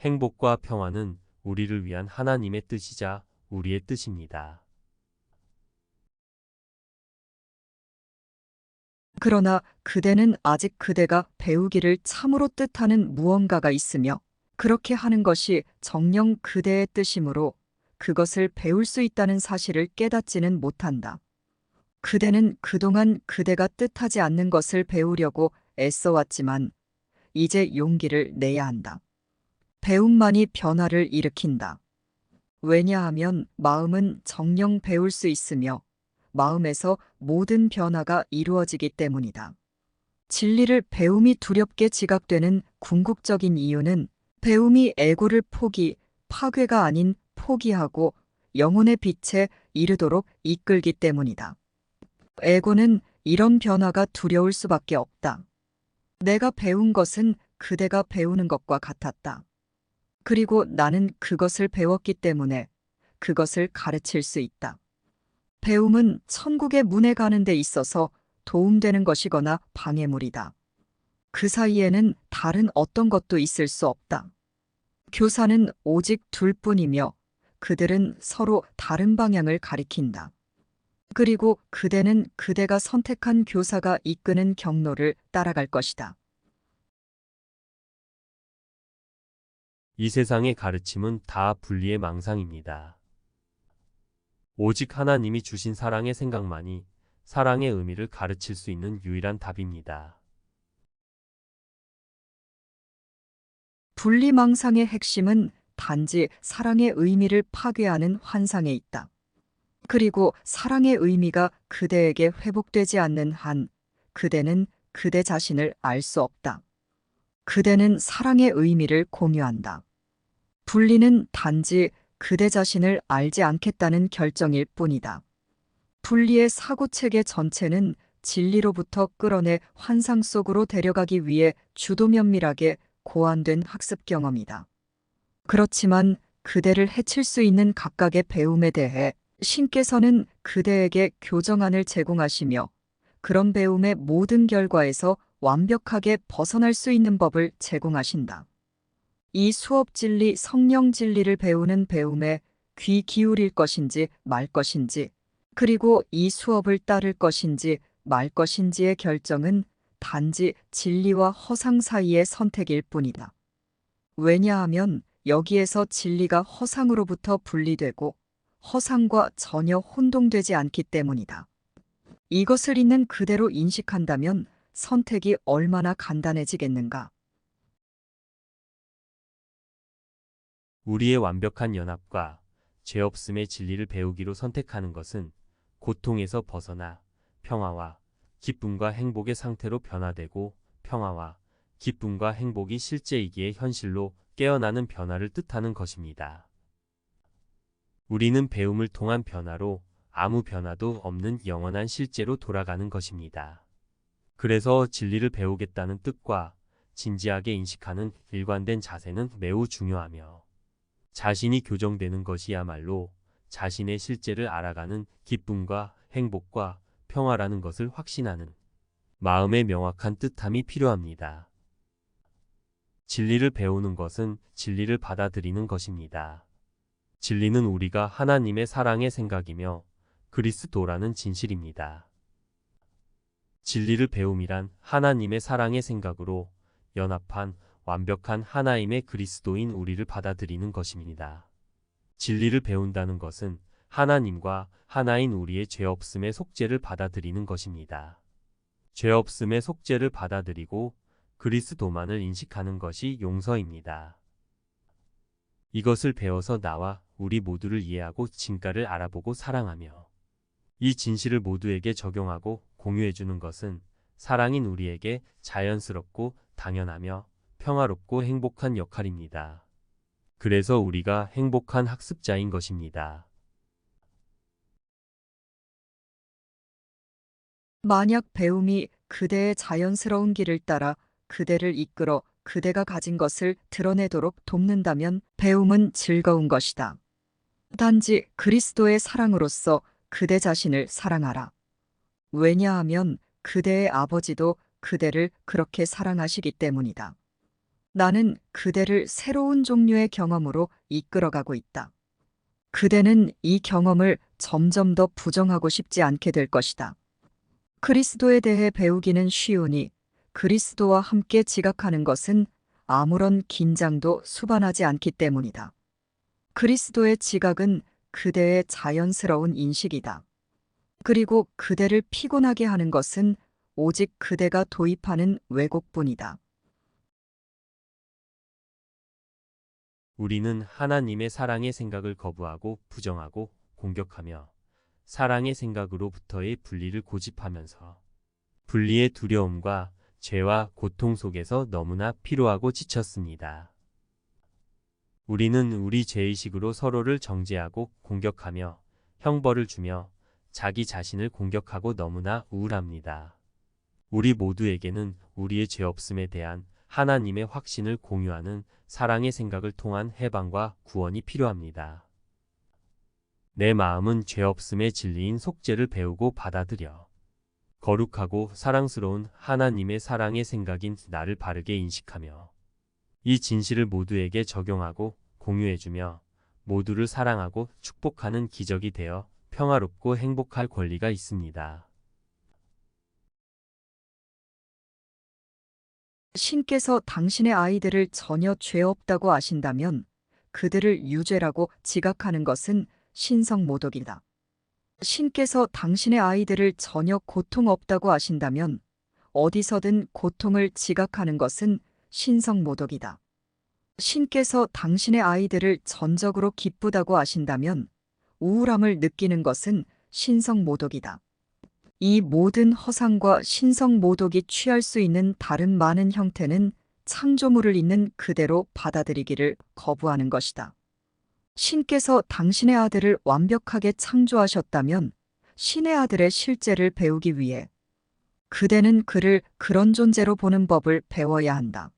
행복과 평화는 우리를 위한 하나님의 뜻이자 우리의 뜻입니다. 그러나 그대는 아직 그대가 배우기를 참으로 뜻하는 무언가가 있으며 그렇게 하는 것이 정녕 그대의 뜻이므로 그것을 배울 수 있다는 사실을 깨닫지는 못한다. 그대는 그동안 그대가 뜻하지 않는 것을 배우려고 애써왔지만 이제 용기를 내야 한다. 배움만이 변화를 일으킨다. 왜냐하면 마음은 정녕 배울 수 있으며 마음에서 모든 변화가 이루어지기 때문이다. 진리를 배움이 두렵게 지각되는 궁극적인 이유는 배움이 에고를 파괴가 아닌 포기하고 영혼의 빛에 이르도록 이끌기 때문이다. 에고는 이런 변화가 두려울 수밖에 없다. 내가 배운 것은 그대가 배우는 것과 같았다. 그리고 나는 그것을 배웠기 때문에 그것을 가르칠 수 있다. 배움은 천국의 문에 가는 데 있어서 도움되는 것이거나 방해물이다. 그 사이에는 다른 어떤 것도 있을 수 없다. 교사는 오직 둘뿐이며 그들은 서로 다른 방향을 가리킨다. 그리고 그대는 그대가 선택한 교사가 이끄는 경로를 따라갈 것이다. 이 세상의 가르침은 다 분리의 망상입니다. 오직 하나님이 주신 사랑의 생각만이 사랑의 의미를 가르칠 수 있는 유일한 답입니다. 분리망상의 핵심은 단지 사랑의 의미를 파괴하는 환상에 있다. 그리고 사랑의 의미가 그대에게 회복되지 않는 한 그대는 그대 자신을 알 수 없다. 그대는 사랑의 의미를 공유한다. 분리는 단지 그대 자신을 알지 않겠다는 결정일 뿐이다. 분리의 사고체계 전체는 진리로부터 끌어내 환상 속으로 데려가기 위해 주도 면밀하게 고안된 학습 경험이다. 그렇지만 그대를 해칠 수 있는 각각의 배움에 대해 신께서는 그대에게 교정안을 제공하시며 그런 배움의 모든 결과에서 완벽하게 벗어날 수 있는 법을 제공하신다. 이 수업 진리, 성령 진리를 배우는 배움에 귀 기울일 것인지 말 것인지, 그리고 이 수업을 따를 것인지 말 것인지의 결정은 단지 진리와 허상 사이의 선택일 뿐이다. 왜냐하면 여기에서 진리가 허상으로부터 분리되고 허상과 전혀 혼동되지 않기 때문이다. 이것을 있는 그대로 인식한다면 선택이 얼마나 간단해지겠는가. 우리의 완벽한 연합과 죄 없음의 진리를 배우기로 선택하는 것은 고통에서 벗어나 평화와 기쁨과 행복의 상태로 변화되고 평화와 기쁨과 행복이 실제이기에 현실로 깨어나는 변화를 뜻하는 것입니다. 우리는 배움을 통한 변화로 아무 변화도 없는 영원한 실제로 돌아가는 것입니다. 그래서 진리를 배우겠다는 뜻과 진지하게 인식하는 일관된 자세는 매우 중요하며 자신이 교정되는 것이야말로 자신의 실제를 알아가는 기쁨과 행복과 평화라는 것을 확신하는 마음의 명확한 뜻함이 필요합니다. 진리를 배우는 것은 진리를 받아들이는 것입니다. 진리는 우리가 하나님의 사랑의 생각이며 그리스도라는 진실입니다. 진리를 배움이란 하나님의 사랑의 생각으로 연합한 완벽한 하나임의 그리스도인 우리를 받아들이는 것입니다. 진리를 배운다는 것은 하나님과 하나인 우리의 죄 없음의 속죄를 받아들이는 것입니다. 죄 없음의 속죄를 받아들이고 그리스도만을 인식하는 것이 용서입니다. 이것을 배워서 나와 우리 모두를 이해하고 진가를 알아보고 사랑하며 이 진실을 모두에게 적용하고 공유해주는 것은 사랑인 우리에게 자연스럽고 당연하며 평화롭고 행복한 역할입니다. 그래서 우리가 행복한 학습자인 것입니다. 만약 배움이 그대의 자연스러운 길을 따라 그대를 이끌어 그대가 가진 것을 드러내도록 돕는다면 배움은 즐거운 것이다. 단지 그리스도의 사랑으로서 그대 자신을 사랑하라. 왜냐하면 그대의 아버지도 그대를 그렇게 사랑하시기 때문이다. 나는 그대를 새로운 종류의 경험으로 이끌어가고 있다. 그대는 이 경험을 점점 더 부정하고 싶지 않게 될 것이다. 그리스도에 대해 배우기는 쉬우니 그리스도와 함께 지각하는 것은 아무런 긴장도 수반하지 않기 때문이다. 그리스도의 지각은 그대의 자연스러운 인식이다. 그리고 그대를 피곤하게 하는 것은 오직 그대가 도입하는 왜곡뿐이다. 우리는 하나님의 사랑의 생각을 거부하고 부정하고 공격하며 사랑의 생각으로부터의 분리를 고집하면서 분리의 두려움과 죄와 고통 속에서 너무나 피로하고 지쳤습니다. 우리는 우리 죄의식으로 서로를 정죄하고 공격하며 형벌을 주며 자기 자신을 공격하고 너무나 우울합니다. 우리 모두에게는 우리의 죄 없음에 대한 하나님의 확신을 공유하는 사랑의 생각을 통한 해방과 구원이 필요합니다. 내 마음은 죄 없음의 진리인 속죄를 배우고 받아들여 거룩하고 사랑스러운 하나님의 사랑의 생각인 나를 바르게 인식하며 이 진실을 모두에게 적용하고 공유해주며 모두를 사랑하고 축복하는 기적이 되어 평화롭고 행복할 권리가 있습니다. 신께서 당신의 아이들을 전혀 죄 없다고 아신다면 그들을 유죄라고 지각하는 것은 신성모독이다. 신께서 당신의 아이들을 전혀 고통 없다고 아신다면 어디서든 고통을 지각하는 것은 신성모독이다. 신께서 당신의 아이들을 전적으로 기쁘다고 아신다면 우울함을 느끼는 것은 신성모독이다. 이 모든 허상과 신성모독이 취할 수 있는 다른 많은 형태는 창조물을 있는 그대로 받아들이기를 거부하는 것이다. 신께서 당신의 아들을 완벽하게 창조하셨다면 신의 아들의 실제를 배우기 위해 그대는 그를 그런 존재로 보는 법을 배워야 한다.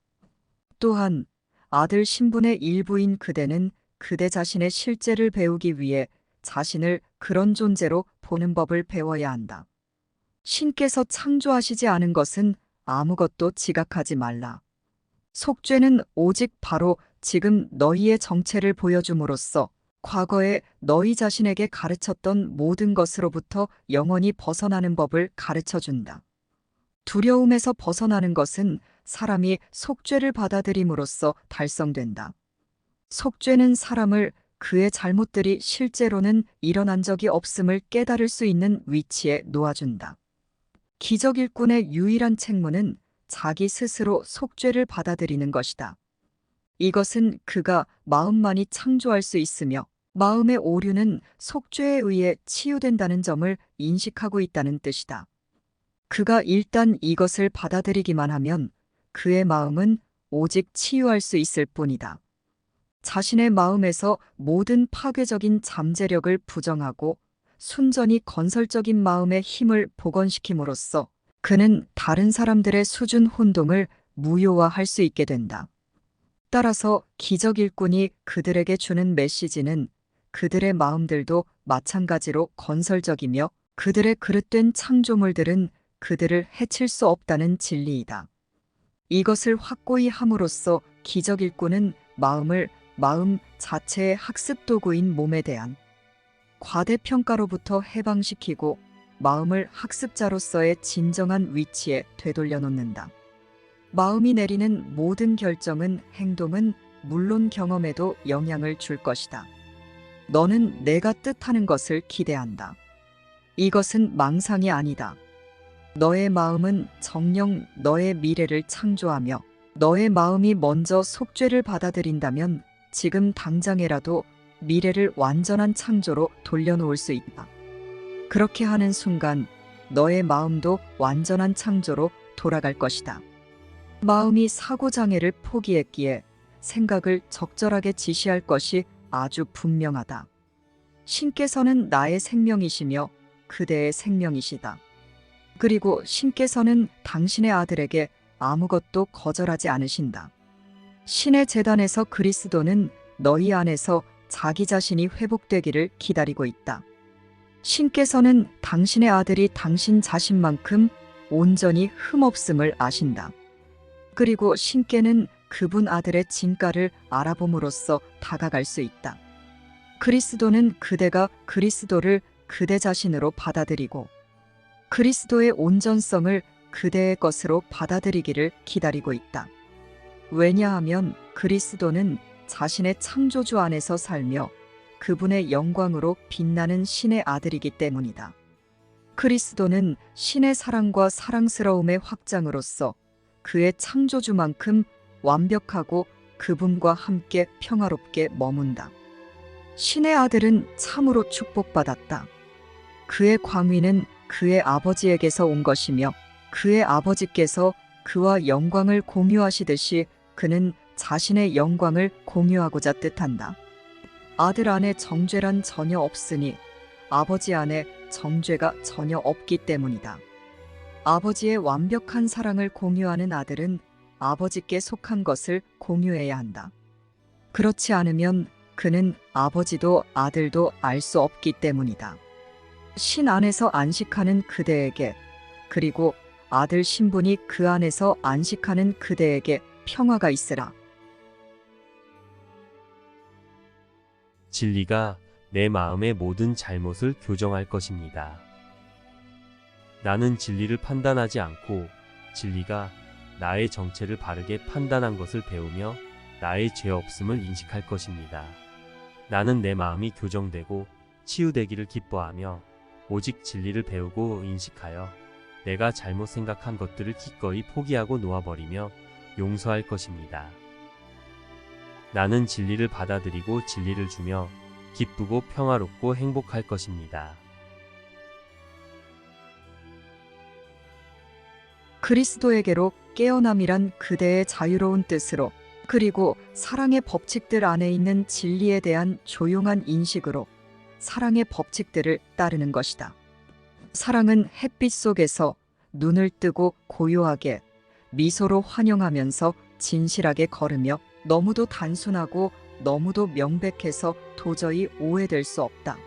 또한 아들 신분의 일부인 그대는 그대 자신의 실제를 배우기 위해 자신을 그런 존재로 보는 법을 배워야 한다. 신께서 창조하시지 않은 것은 아무것도 지각하지 말라. 속죄는 오직 바로 지금 너희의 정체를 보여줌으로써 과거에 너희 자신에게 가르쳤던 모든 것으로부터 영원히 벗어나는 법을 가르쳐준다. 두려움에서 벗어나는 것은 사람이 속죄를 받아들임으로써 달성된다. 속죄는 사람을 그의 잘못들이 실제로는 일어난 적이 없음을 깨달을 수 있는 위치에 놓아준다. 기적 일꾼의 유일한 책무는 자기 스스로 속죄를 받아들이는 것이다. 이것은 그가 마음만이 창조할 수 있으며 마음의 오류는 속죄에 의해 치유된다는 점을 인식하고 있다는 뜻이다. 그가 일단 이것을 받아들이기만 하면 그의 마음은 오직 치유할 수 있을 뿐이다. 자신의 마음에서 모든 파괴적인 잠재력을 부정하고 순전히 건설적인 마음의 힘을 복원시킴으로써 그는 다른 사람들의 수준 혼동을 무효화할 수 있게 된다. 따라서 기적 일꾼이 그들에게 주는 메시지는 그들의 마음들도 마찬가지로 건설적이며 그들의 그릇된 창조물들은 그들을 해칠 수 없다는 진리이다. 이것을 확고히 함으로써 기적 일꾼은 마음을 마음 자체의 학습 도구인 몸에 대한 과대평가로부터 해방시키고 마음을 학습자로서의 진정한 위치에 되돌려 놓는다. 마음이 내리는 모든 결정은 행동은 물론 경험에도 영향을 줄 것이다. 너는 내가 뜻하는 것을 기대한다. 이것은 망상이 아니다. 너의 마음은 정녕 너의 미래를 창조하며 너의 마음이 먼저 속죄를 받아들인다면 지금 당장에라도 미래를 완전한 창조로 돌려놓을 수 있다. 그렇게 하는 순간 너의 마음도 완전한 창조로 돌아갈 것이다. 마음이 사고장애를 포기했기에 생각을 적절하게 지시할 것이 아주 분명하다. 신께서는 나의 생명이시며 그대의 생명이시다. 그리고 신께서는 당신의 아들에게 아무것도 거절하지 않으신다. 신의 재단에서 그리스도는 너희 안에서 자기 자신이 회복되기를 기다리고 있다. 신께서는 당신의 아들이 당신 자신만큼 온전히 흠없음을 아신다. 그리고 신께는 그분 아들의 진가를 알아봄으로써 다가갈 수 있다. 그리스도는 그대가 그리스도를 그대 자신으로 받아들이고 그리스도의 온전성을 그대의 것으로 받아들이기를 기다리고 있다. 왜냐하면 그리스도는 자신의 창조주 안에서 살며 그분의 영광으로 빛나는 신의 아들이기 때문이다. 그리스도는 신의 사랑과 사랑스러움의 확장으로서 그의 창조주만큼 완벽하고 그분과 함께 평화롭게 머문다. 신의 아들은 참으로 축복받았다. 그의 광위는 그의 아버지에게서 온 것이며 그의 아버지께서 그와 영광을 공유하시듯이 그는 자신의 영광을 공유하고자 뜻한다. 아들 안에 정죄란 전혀 없으니 아버지 안에 정죄가 전혀 없기 때문이다. 아버지의 완벽한 사랑을 공유하는 아들은 아버지께 속한 것을 공유해야 한다. 그렇지 않으면 그는 아버지도 아들도 알 수 없기 때문이다. 신 안에서 안식하는 그대에게, 그리고 아들 신분이 그 안에서 안식하는 그대에게 평화가 있으라. 진리가 내 마음의 모든 잘못을 교정할 것입니다. 나는 진리를 판단하지 않고 진리가 나의 정체를 바르게 판단한 것을 배우며 나의 죄 없음을 인식할 것입니다. 나는 내 마음이 교정되고 치유되기를 기뻐하며 오직 진리를 배우고 인식하여 내가 잘못 생각한 것들을 기꺼이 포기하고 놓아버리며 용서할 것입니다. 나는 진리를 받아들이고 진리를 주며 기쁘고 평화롭고 행복할 것입니다. 그리스도에게로 깨어남이란 그대의 자유로운 뜻으로, 그리고 사랑의 법칙들 안에 있는 진리에 대한 조용한 인식으로 사랑의 법칙들을 따르는 것이다. 사랑은 햇빛 속에서 눈을 뜨고 고요하게 미소로 환영하면서 진실하게 걸으며 너무도 단순하고 너무도 명백해서 도저히 오해될 수 없다.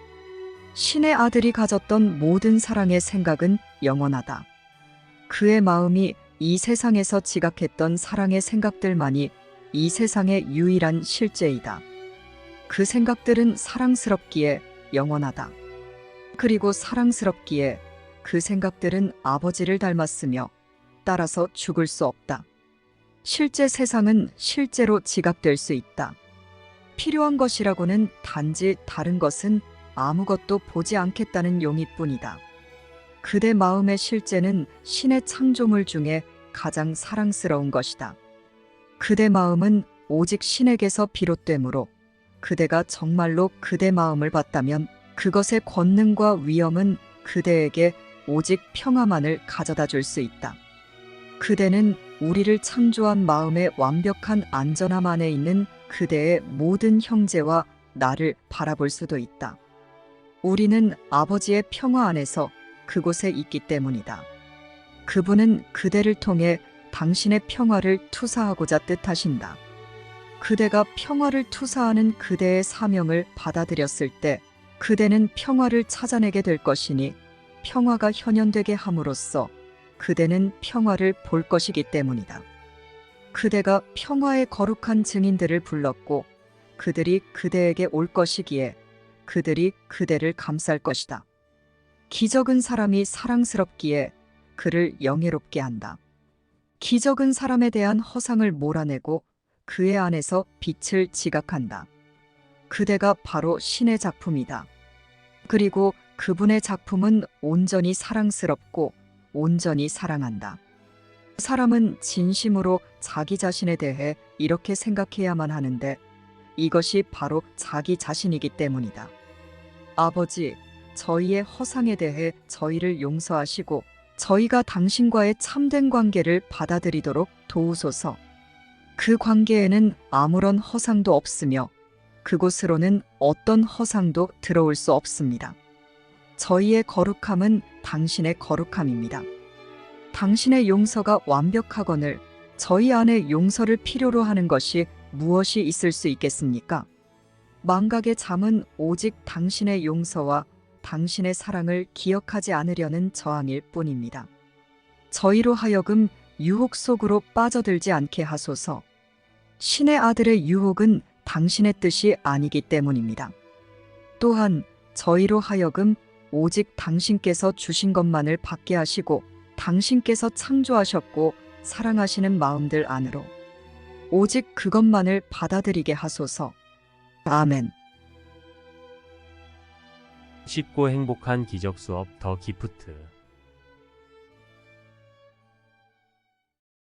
신의 아들이 가졌던 모든 사랑의 생각은 영원하다. 그의 마음이 이 세상에서 지각했던 사랑의 생각들만이 이 세상의 유일한 실제이다. 그 생각들은 사랑스럽기에 영원하다. 그리고 사랑스럽기에 그 생각들은 아버지를 닮았으며 따라서 죽을 수 없다. 실제 세상은 실제로 지각될 수 있다. 필요한 것이라고는 단지 다른 것은 아무것도 보지 않겠다는 용의뿐이다. 그대 마음의 실제는 신의 창조물 중에 가장 사랑스러운 것이다. 그대 마음은 오직 신에게서 비롯되므로 그대가 정말로 그대 마음을 받다면 그것의 권능과 위엄은 그대에게 오직 평화만을 가져다 줄 수 있다. 그대는 우리를 창조한 마음의 완벽한 안전함 안에 있는 그대의 모든 형제와 나를 바라볼 수도 있다. 우리는 아버지의 평화 안에서 그곳에 있기 때문이다. 그분은 그대를 통해 당신의 평화를 투사하고자 뜻하신다. 그대가 평화를 투사하는 그대의 사명을 받아들였을 때 그대는 평화를 찾아내게 될 것이니 평화가 현현되게 함으로써 그대는 평화를 볼 것이기 때문이다. 그대가 평화의 거룩한 증인들을 불렀고 그들이 그대에게 올 것이기에 그들이 그대를 감쌀 것이다. 기적은 사람이 사랑스럽기에 그를 영예롭게 한다. 기적은 사람에 대한 허상을 몰아내고 그의 안에서 빛을 지각한다. 그대가 바로 신의 작품이다. 그리고 그분의 작품은 온전히 사랑스럽고 온전히 사랑한다. 사람은 진심으로 자기 자신에 대해 이렇게 생각해야만 하는데 이것이 바로 자기 자신이기 때문이다. 아버지, 저희의 허상에 대해 저희를 용서하시고 저희가 당신과의 참된 관계를 받아들이도록 도우소서. 그 관계에는 아무런 허상도 없으며 그곳으로는 어떤 허상도 들어올 수 없습니다. 저희의 거룩함은 당신의 거룩함입니다. 당신의 용서가 완벽하거늘 저희 안에 용서를 필요로 하는 것이 무엇이 있을 수 있겠습니까? 망각의 잠은 오직 당신의 용서와 당신의 사랑을 기억하지 않으려는 저항일 뿐입니다. 저희로 하여금 유혹 속으로 빠져들지 않게 하소서. 신의 아들의 유혹은 당신의 뜻이 아니기 때문입니다. 또한 저희로 하여금 오직 당신께서 주신 것만을 받게 하시고 당신께서 창조하셨고 사랑하시는 마음들 안으로 오직 그것만을 받아들이게 하소서. 아멘. 쉽고 행복한 기적 수업 더 기프트.